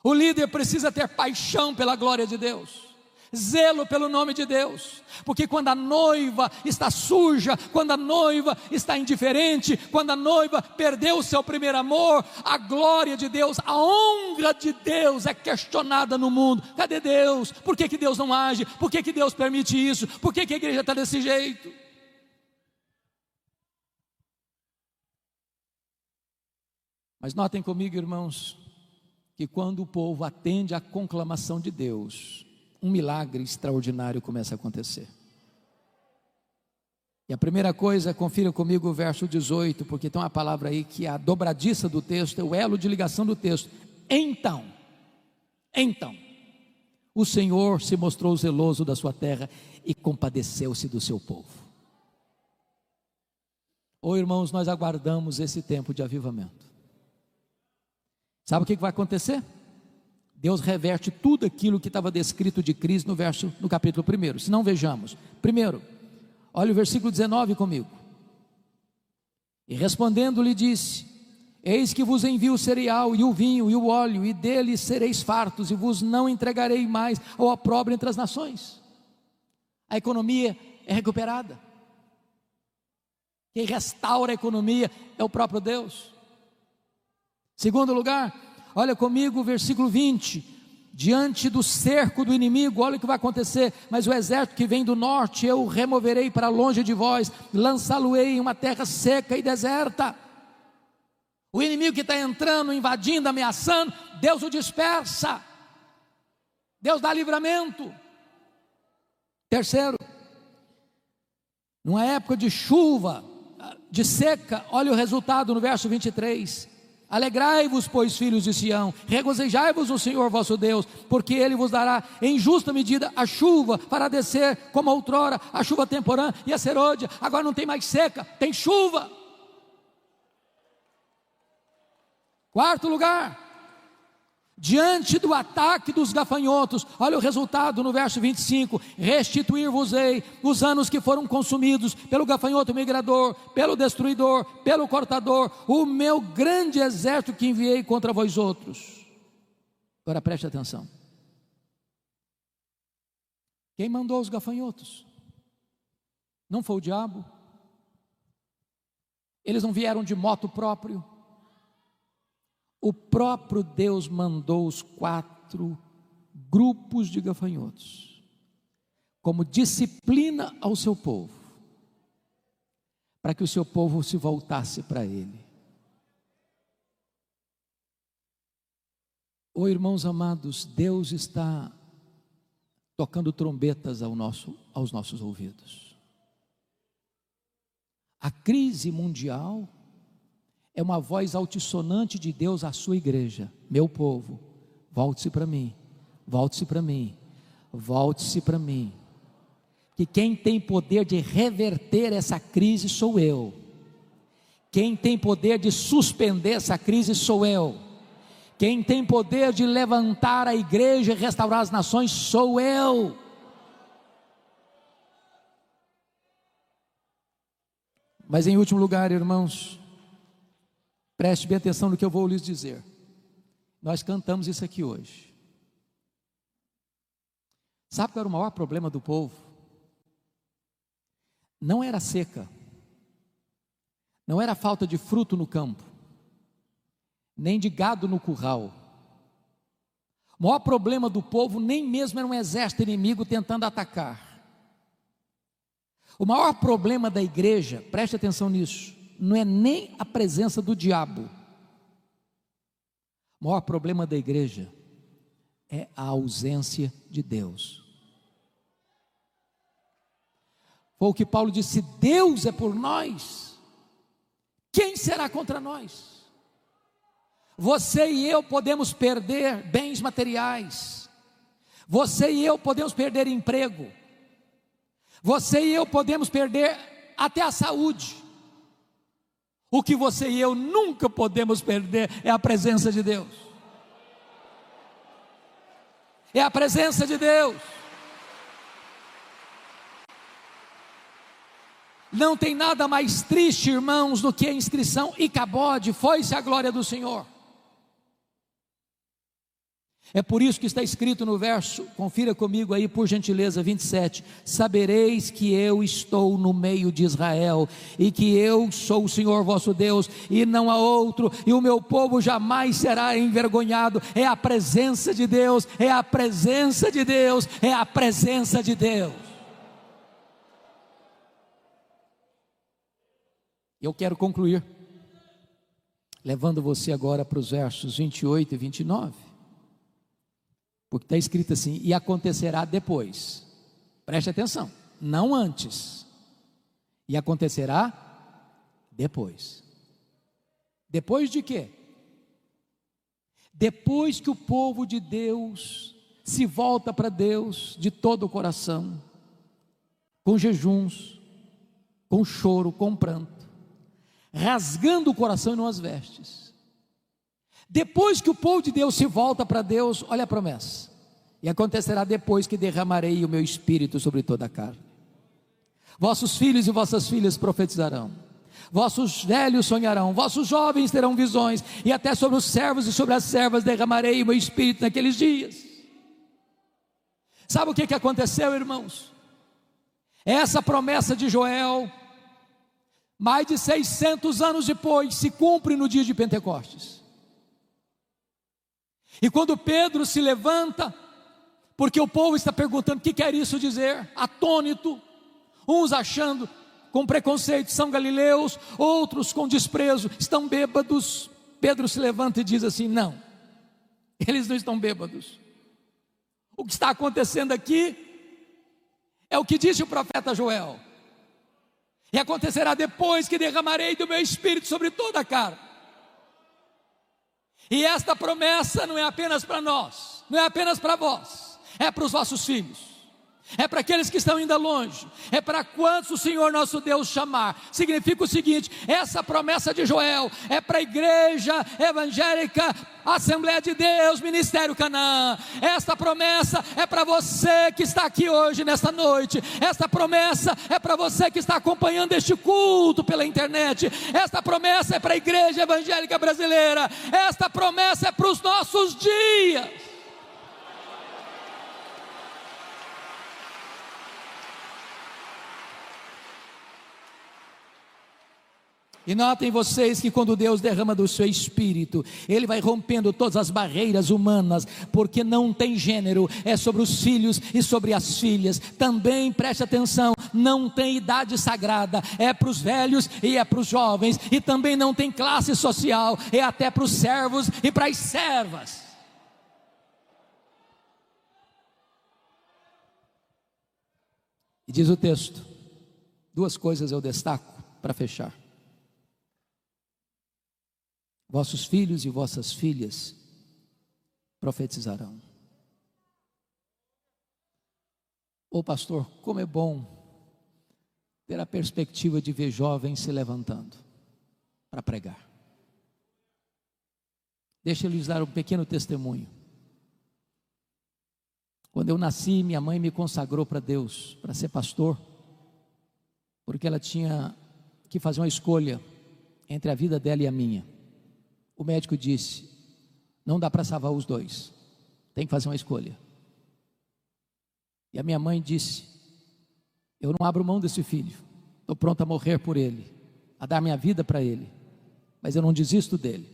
O líder precisa ter paixão pela glória de Deus, zelo pelo nome de Deus, porque quando a noiva está suja, quando a noiva está indiferente, quando a noiva perdeu o seu primeiro amor, a glória de Deus, a honra de Deus é questionada no mundo. Cadê Deus? Por que Deus não age? Por que Deus permite isso? Por que a igreja está desse jeito? Mas notem comigo, irmãos, que quando o povo atende à conclamação de Deus, um milagre extraordinário começa a acontecer. E a primeira coisa, confira comigo o verso 18, porque tem uma palavra aí que é a dobradiça do texto, é o elo de ligação do texto. Então, o Senhor se mostrou zeloso da sua terra e compadeceu-se do seu povo. Irmãos, nós aguardamos esse tempo de avivamento. Sabe o que vai acontecer? Deus reverte tudo aquilo que estava descrito de crise no capítulo 1. Se não, vejamos. Primeiro, olha o versículo 19 comigo. E respondendo lhe disse: eis que vos envio o cereal e o vinho e o óleo, e dele sereis fartos, e vos não entregarei mais ao opróbrio entre as nações. A economia é recuperada. Quem restaura a economia é o próprio Deus. Segundo lugar, olha comigo o versículo 20, diante do cerco do inimigo, olha o que vai acontecer: mas o exército que vem do norte eu removerei para longe de vós, lançá-lo-ei em uma terra seca e deserta. O inimigo que está entrando, invadindo, ameaçando, Deus o dispersa, Deus dá livramento. Terceiro, numa época de chuva, de seca, olha o resultado no verso 23: alegrai-vos, pois, filhos de Sião, regozijai-vos no Senhor vosso Deus, porque Ele vos dará em justa medida a chuva, para descer como outrora a chuva temporã e a serôdia. Agora não tem mais seca, tem chuva. Quarto lugar, diante do ataque dos gafanhotos, olha o resultado no verso 25: restituir-vos-ei os anos que foram consumidos pelo gafanhoto migrador, pelo destruidor, pelo cortador, o meu grande exército que enviei contra vós outros. Agora preste atenção: quem mandou os gafanhotos? Não foi o diabo? Eles não vieram de moto próprio. o próprio Deus mandou os 4 grupos de gafanhotos, como disciplina ao seu povo, para que o seu povo se voltasse para Ele. Oh, irmãos amados, Deus está tocando trombetas aos nossos ouvidos. A crise mundial é uma voz altissonante de Deus à sua igreja: meu povo, volte-se para mim, volte-se para mim, volte-se para mim. Que quem tem poder de reverter essa crise sou eu. Quem tem poder de suspender essa crise sou eu. Quem tem poder de levantar a igreja e restaurar as nações sou eu. Mas em último lugar, irmãos, preste bem atenção no que eu vou lhes dizer. Nós cantamos isso aqui hoje. Sabe qual era o maior problema do povo? Não era a seca, não era a falta de fruto no campo, nem de gado no curral. O maior problema do povo nem mesmo era um exército inimigo tentando atacar. O maior problema da igreja, preste atenção nisso, não é nem a presença do diabo. O maior problema da igreja é a ausência de Deus. Foi o que Paulo disse: se Deus é por nós, quem será contra nós? Você e eu podemos perder bens materiais, você e eu podemos perder emprego, você e eu podemos perder até a saúde. O que você e eu nunca podemos perder é a presença de Deus. É a presença de Deus. Não tem nada mais triste, irmãos, do que a inscrição Icabode, foi-se a glória do Senhor. É por isso que está escrito no verso, confira comigo aí por gentileza, 27, sabereis que eu estou no meio de Israel, e que eu sou o Senhor vosso Deus, e não há outro, e o meu povo jamais será envergonhado. É a presença de Deus, é a presença de Deus, é a presença de Deus. Eu quero concluir, levando você agora para os versos 28 e 29, porque está escrito assim: e acontecerá depois, preste atenção, não antes, e acontecerá depois. Depois de quê? Depois que o povo de Deus se volta para Deus de todo o coração, com jejuns, com choro, com pranto, rasgando o coração e não as vestes. Depois que o povo de Deus se volta para Deus, olha a promessa: e acontecerá depois que derramarei o meu espírito sobre toda a carne. Vossos filhos e vossas filhas profetizarão, vossos velhos sonharão, vossos jovens terão visões, e até sobre os servos e sobre as servas derramarei o meu espírito naqueles dias. Sabe o que aconteceu, irmãos? Essa promessa de Joel, mais de 600 anos depois, se cumpre no dia de Pentecostes. E quando Pedro se levanta, porque o povo está perguntando o que quer isso dizer, atônito, uns achando com preconceito são galileus, outros com desprezo, estão bêbados. Pedro se levanta e diz assim: não, eles não estão bêbados. O que está acontecendo aqui é o que disse o profeta Joel: e acontecerá depois que derramarei do meu espírito sobre toda a carne. E esta promessa não é apenas para nós, não é apenas para vós, é para os vossos filhos, é para aqueles que estão ainda longe, é para quantos o Senhor nosso Deus chamar. Significa o seguinte: essa promessa de Joel é para a igreja evangélica, Assembleia de Deus, Ministério Canaã. Esta promessa é para você que está aqui hoje, nesta noite. Esta promessa é para você que está acompanhando este culto pela internet. Esta promessa é para a igreja evangélica brasileira. Esta promessa é para os nossos dias. E notem vocês que quando Deus derrama do seu Espírito, Ele vai rompendo todas as barreiras humanas, porque não tem gênero, é sobre os filhos e sobre as filhas. Também preste atenção, não tem idade sagrada, é para os velhos e é para os jovens. E também não tem classe social, é até para os servos e para as servas. E diz o texto, duas coisas eu destaco para fechar. Vossos filhos e vossas filhas profetizarão. Ô pastor, como é bom ter a perspectiva de ver jovens se levantando para pregar. Deixa eu lhes dar um pequeno testemunho. Quando eu nasci, minha mãe me consagrou para Deus, para ser pastor, porque ela tinha que fazer uma escolha entre a vida dela e a minha. O médico disse, não dá para salvar os dois, tem que fazer uma escolha. E a minha mãe disse, eu não abro mão desse filho, estou pronto a morrer por ele, a dar minha vida para ele, mas eu não desisto dele.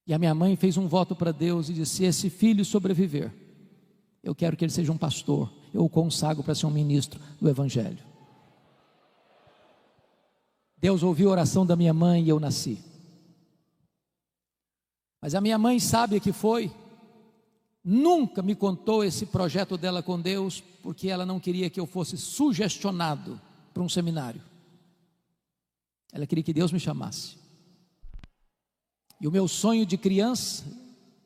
E a minha mãe fez um voto para Deus e disse, se esse filho sobreviver, eu quero que ele seja um pastor, eu o consagro para ser um ministro do Evangelho. Deus ouviu a oração da minha mãe e eu nasci. Mas a minha mãe sábia que foi, nunca me contou esse projeto dela com Deus, porque ela não queria que eu fosse sugestionado para um seminário. Ela queria que Deus me chamasse. E o meu sonho de criança,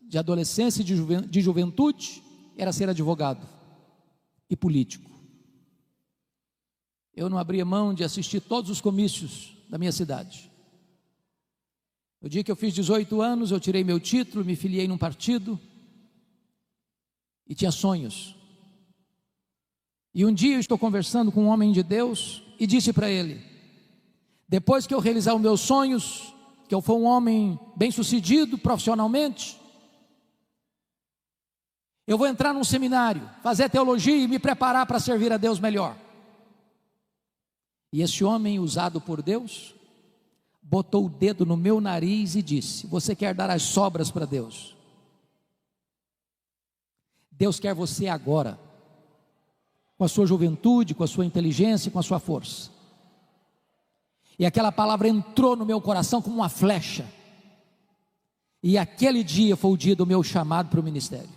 de adolescência e de juventude, era ser advogado e político. Eu não abria mão de assistir todos os comícios da minha cidade. No dia que eu fiz 18 anos, eu tirei meu título, me filiei num partido e tinha sonhos. E um dia eu estou conversando com um homem de Deus e disse para ele, depois que eu realizar os meus sonhos, que eu for um homem bem sucedido profissionalmente, eu vou entrar num seminário, fazer teologia e me preparar para servir a Deus melhor. E esse homem usado por Deus botou o dedo no meu nariz e disse, você quer dar as sobras para Deus? Deus quer você agora, com a sua juventude, com a sua inteligência, com a sua força. E aquela palavra entrou no meu coração como uma flecha. E aquele dia foi o dia do meu chamado para o ministério.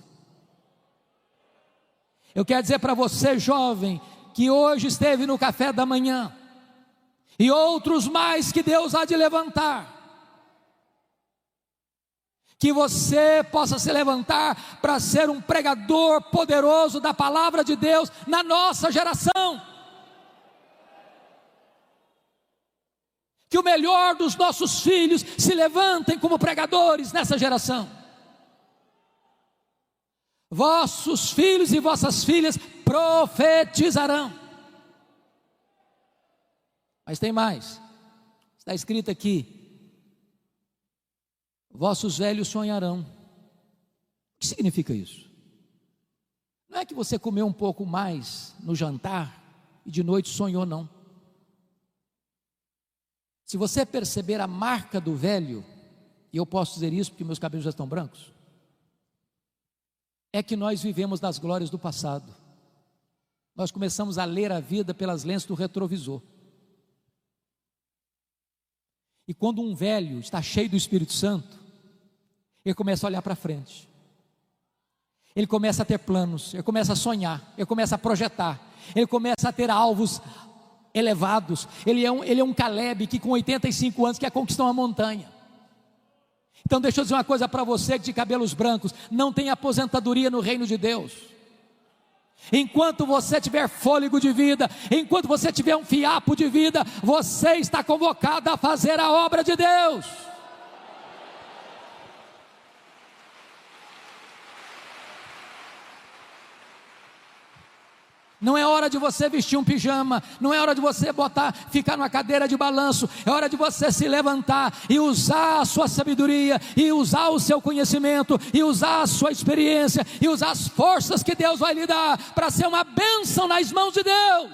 Eu quero dizer para você, jovem, que hoje esteve no café da manhã, e outros mais que Deus há de levantar, que você possa se levantar para ser um pregador poderoso da palavra de Deus na nossa geração. Que o melhor dos nossos filhos se levantem como pregadores nessa geração. Vossos filhos e vossas filhas profetizarão. Mas tem mais, está escrito aqui, vossos velhos sonharão. O que significa isso? Não é que você comeu um pouco mais no jantar e de noite sonhou, não. Se você perceber a marca do velho, e eu posso dizer isso porque meus cabelos já estão brancos, é que nós vivemos das glórias do passado. Nós começamos a ler a vida pelas lentes do retrovisor. E quando um velho está cheio do Espírito Santo, ele começa a olhar para frente. Ele começa a ter planos, ele começa a sonhar, ele começa a projetar, ele começa a ter alvos elevados. Ele é um Caleb que com 85 anos quer conquistar uma montanha. Então deixa eu dizer uma coisa para você de cabelos brancos, não tem aposentadoria no reino de Deus. Enquanto você tiver fôlego de vida, enquanto você tiver um fiapo de vida, você está convocado a fazer a obra de Deus. Não é hora de você vestir um pijama, não é hora de você ficar numa cadeira de balanço, é hora de você se levantar e usar a sua sabedoria, e usar o seu conhecimento, e usar a sua experiência, e usar as forças que Deus vai lhe dar, para ser uma bênção nas mãos de Deus.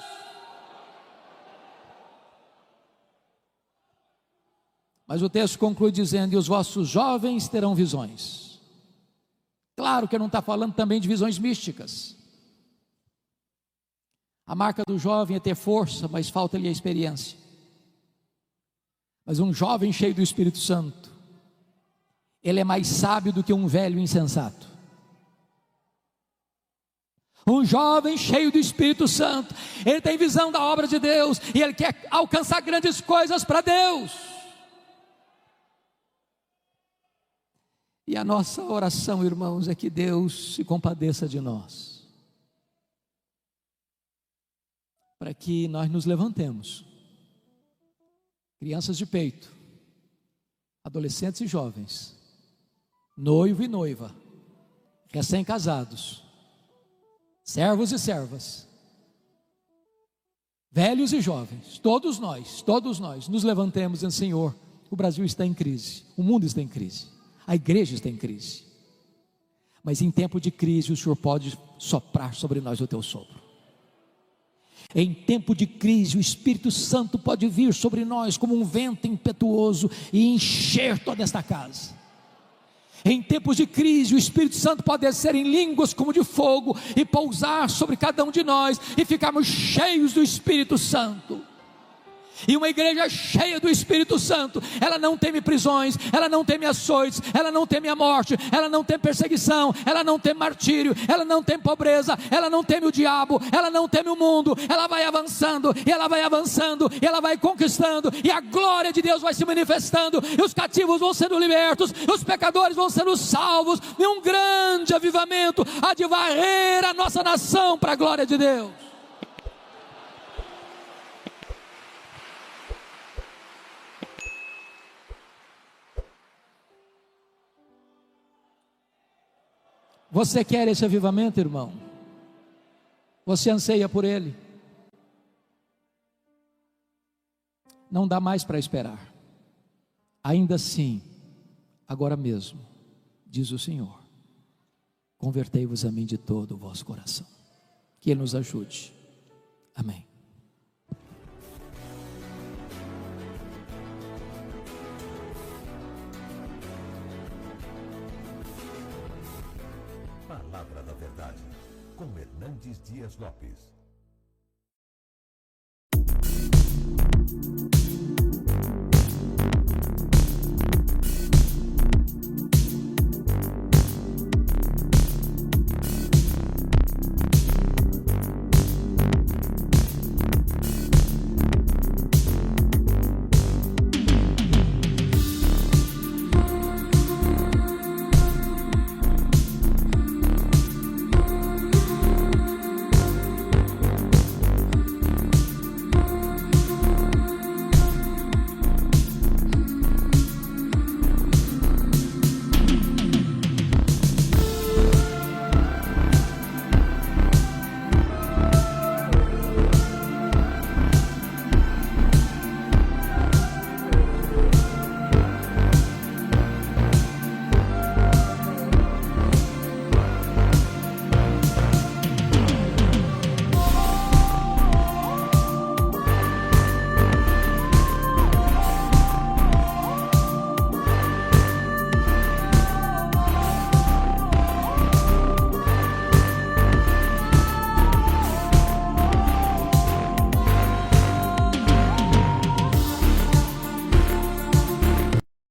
Mas o texto conclui dizendo: e os vossos jovens terão visões. Claro que não está falando também de visões místicas. A marca do jovem é ter força, mas falta-lhe a experiência. Mas um jovem cheio do Espírito Santo, ele é mais sábio do que um velho insensato. Um jovem cheio do Espírito Santo, ele tem visão da obra de Deus, e ele quer alcançar grandes coisas para Deus. E a nossa oração, irmãos, é que Deus se compadeça de nós, para que nós nos levantemos, crianças de peito, adolescentes e jovens, noivo e noiva, recém-casados, servos e servas, velhos e jovens, todos nós nos levantemos dizendo: Senhor, o Brasil está em crise, o mundo está em crise, a igreja está em crise, mas em tempo de crise o Senhor pode soprar sobre nós o teu sopro. Em tempo de crise o Espírito Santo pode vir sobre nós como um vento impetuoso e encher toda esta casa. Em tempos de crise o Espírito Santo pode descer em línguas como de fogo e pousar sobre cada um de nós e ficarmos cheios do Espírito Santo. E uma igreja cheia do Espírito Santo, ela não teme prisões, ela não teme açoites, ela não teme a morte, ela não teme perseguição, ela não teme martírio, ela não teme pobreza, ela não teme o diabo, ela não teme o mundo. Ela vai avançando, e ela vai avançando, e ela vai conquistando, e a glória de Deus vai se manifestando, e os cativos vão sendo libertos, e os pecadores vão sendo salvos, e um grande avivamento há de varrer a nossa nação para a glória de Deus. Você quer esse avivamento, irmão? Você anseia por ele? Não dá mais para esperar. Ainda assim, agora mesmo, diz o Senhor: convertei-vos a mim de todo o vosso coração. Que Ele nos ajude. Amém. Palavra da Verdade, com Hernandes Dias Lopes.